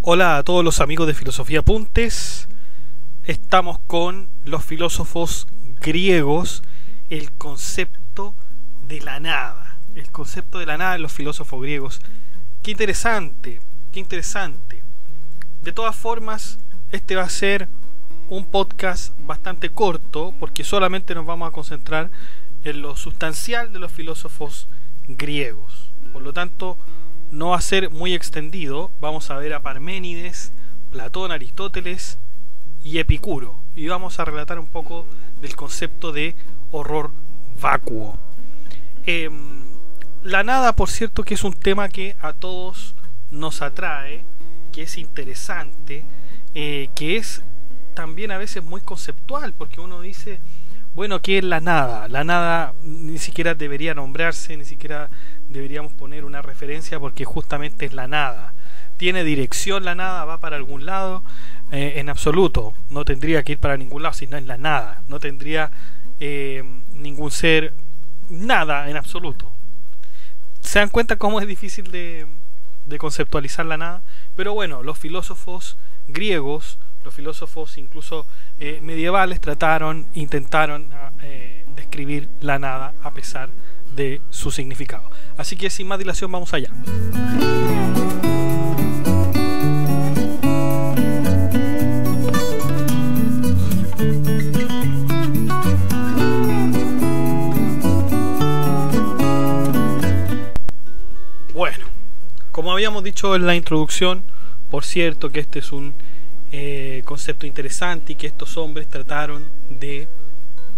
Hola a todos los amigos de Filosofía Apuntes. Estamos con los filósofos griegos, el concepto de la nada. El concepto de la nada en los filósofos griegos. Qué interesante, qué interesante. De todas formas, este va a ser un podcast bastante corto porque solamente nos vamos a concentrar en lo sustancial de los filósofos griegos. Por lo tanto, no va a ser muy extendido. Vamos a ver a Parménides, Platón, Aristóteles y Epicuro. Y vamos a relatar un poco del concepto de horror vacuo. La nada, por cierto, que es un tema que a todos nos atrae, que es interesante, que es también a veces muy conceptual, porque uno dice, bueno, ¿qué es la nada? La nada ni siquiera debería nombrarse, ni siquiera deberíamos poner una referencia porque justamente es la nada. ¿Tiene dirección la nada? ¿Va para algún lado? En absoluto, no tendría que ir para ningún lado si no es la nada. No tendría ningún ser, nada en absoluto. ¿Se dan cuenta cómo es difícil de conceptualizar la nada? Pero bueno, los filósofos griegos, los filósofos incluso medievales intentaron describir la nada a pesar de su significado. Así que sin más dilación vamos allá. Bueno, como habíamos dicho en la introducción, por cierto que este es un concepto interesante y que estos hombres trataron de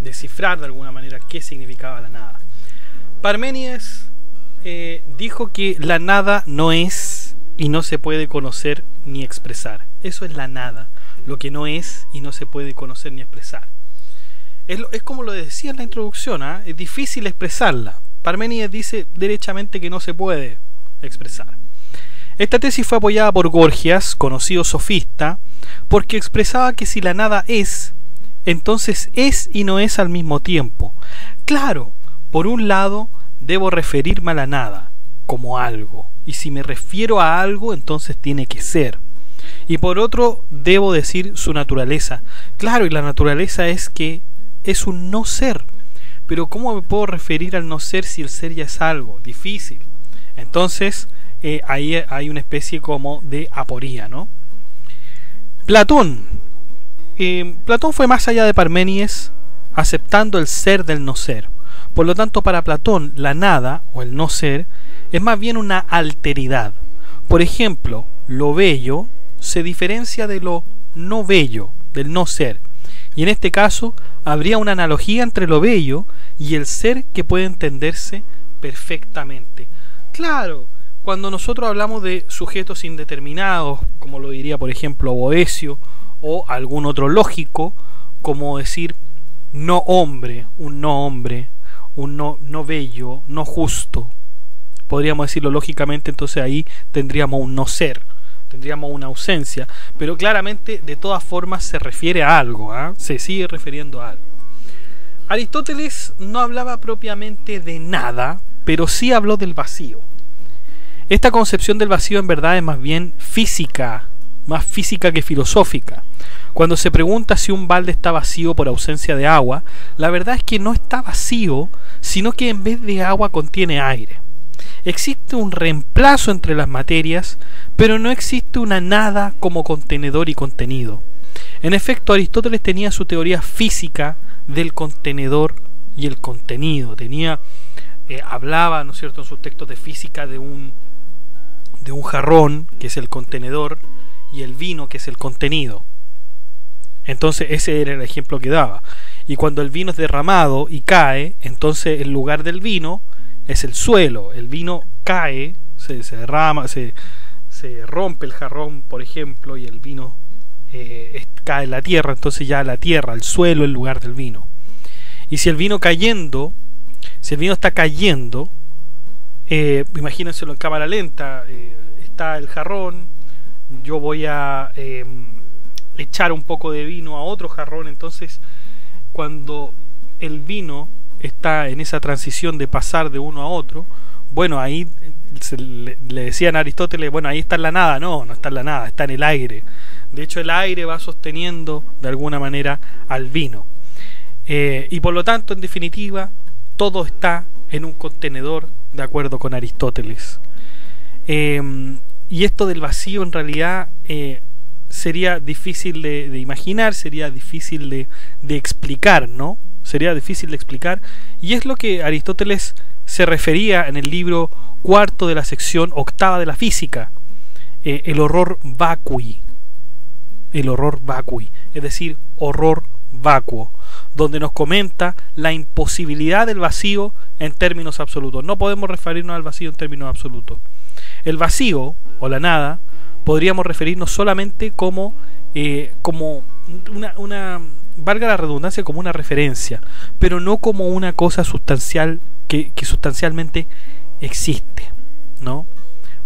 descifrar de alguna manera qué significaba la nada. Parménides dijo que la nada no es y no se puede conocer ni expresar. Eso es la nada, lo que no es y no se puede conocer ni expresar. Es como lo decía en la introducción, es difícil expresarla. Parménides dice derechamente que no se puede expresar. Esta tesis fue apoyada por Gorgias, conocido sofista, porque expresaba que si la nada es, entonces es y no es al mismo tiempo. Claro, por un lado debo referirme a la nada como algo, y si me refiero a algo, entonces tiene que ser. Y por otro, debo decir su naturaleza. Claro, y la naturaleza es que es un no ser. Pero ¿cómo me puedo referir al no ser si el ser ya es algo? Difícil. Entonces, ahí hay una especie como de aporía, ¿no? Platón fue más allá de Parménides, aceptando el ser del no ser. Por lo tanto, para Platón, la nada, o el no ser, es más bien una alteridad. Por ejemplo, lo bello se diferencia de lo no bello, del no ser. Y en este caso, habría una analogía entre lo bello y el ser que puede entenderse perfectamente. Claro, cuando nosotros hablamos de sujetos indeterminados, como lo diría por ejemplo Boecio, o algún otro lógico, como decir no hombre, un no bello, no justo, podríamos decirlo lógicamente, entonces ahí tendríamos un no ser, tendríamos una ausencia, pero claramente de todas formas se refiere a algo, se sigue refiriendo a algo. Aristóteles no hablaba propiamente de nada, pero sí habló del vacío. Esta concepción del vacío en verdad es más bien física, más física que filosófica. Cuando se pregunta si un balde está vacío por ausencia de agua, la verdad es que no está vacío, sino que en vez de agua contiene aire. Existe un reemplazo entre las materias, pero no existe una nada como contenedor y contenido. En efecto, Aristóteles tenía su teoría física del contenedor y el contenido. Hablaba, ¿no es cierto?, en sus textos de física de un jarrón, que es el contenedor, y el vino, que es el contenido. Entonces ese era el ejemplo que daba. Y cuando el vino es derramado y cae, entonces el lugar del vino es el suelo. El vino cae, se derrama, se rompe el jarrón, por ejemplo, y el vino cae en la tierra. Entonces ya la tierra, el suelo, el lugar del vino. Y si el vino está cayendo, imagínenselo en cámara lenta, está el jarrón, yo voy a echar un poco de vino a otro jarrón, entonces cuando el vino está en esa transición de pasar de uno a otro, bueno, ahí le decían a Aristóteles, bueno, ahí está en la nada. No, no está en la nada, está en el aire. De hecho, el aire va sosteniendo de alguna manera al vino. Y por lo tanto, en definitiva, todo está en un contenedor, de acuerdo con Aristóteles. Y esto del vacío en realidad sería difícil de imaginar, sería difícil de explicar, ¿no? Sería difícil de explicar. Y es lo que Aristóteles se refería en el libro cuarto de la sección octava de la física, el horror vacui. El horror vacui, es decir, horror vacuo, donde nos comenta la imposibilidad del vacío en términos absolutos. No podemos referirnos al vacío en términos absolutos. El vacío o la nada podríamos referirnos solamente como una valga la redundancia, como una referencia, pero no como una cosa sustancial que sustancialmente existe, ¿no?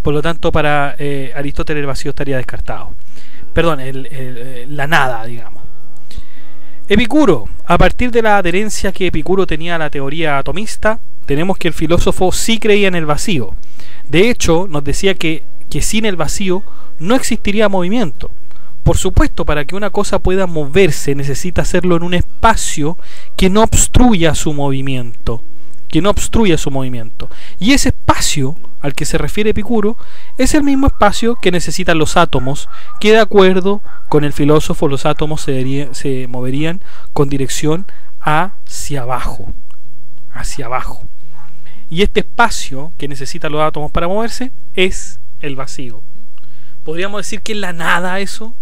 Por lo tanto, para Aristóteles el vacío estaría descartado. Perdón, la nada, digamos. Epicuro, a partir de la adherencia que Epicuro tenía a la teoría atomista, tenemos que el filósofo sí creía en el vacío. De hecho, nos decía que sin el vacío no existiría movimiento. Por supuesto, para que una cosa pueda moverse necesita hacerlo en un espacio que no obstruya su movimiento. Y ese espacio al que se refiere Epicuro es el mismo espacio que necesitan los átomos, que de acuerdo con el filósofo los átomos se moverían con dirección hacia abajo. Y este espacio que necesitan los átomos para moverse es el vacío. ¿Podríamos decir que es la nada eso?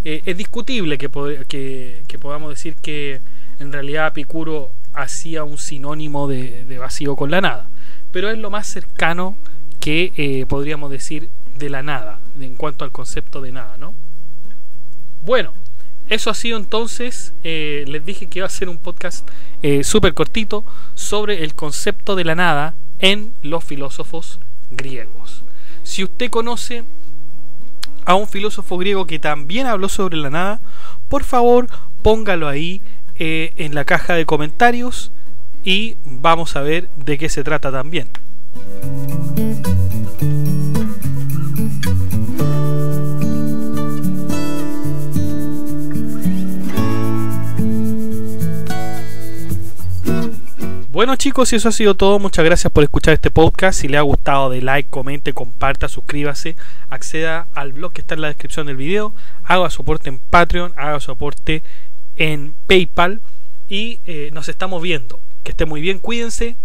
Es discutible que podamos decir que en realidad Epicuro hacía un sinónimo de vacío con la nada, pero es lo más cercano que podríamos decir de la nada, en cuanto al concepto de nada, ¿no? Bueno, eso ha sido entonces, les dije que iba a ser un podcast súper cortito sobre el concepto de la nada en los filósofos griegos. Si usted conoce a un filósofo griego que también habló sobre la nada, por favor póngalo ahí en la caja de comentarios y vamos a ver de qué se trata también. Bueno chicos, y eso ha sido todo. Muchas gracias por escuchar este podcast. Si le ha gustado, de like, comente, comparta, suscríbase, acceda al blog que está en la descripción del video, haga su aporte en Patreon, haga su aporte en PayPal y nos estamos viendo. Que esté muy bien, cuídense.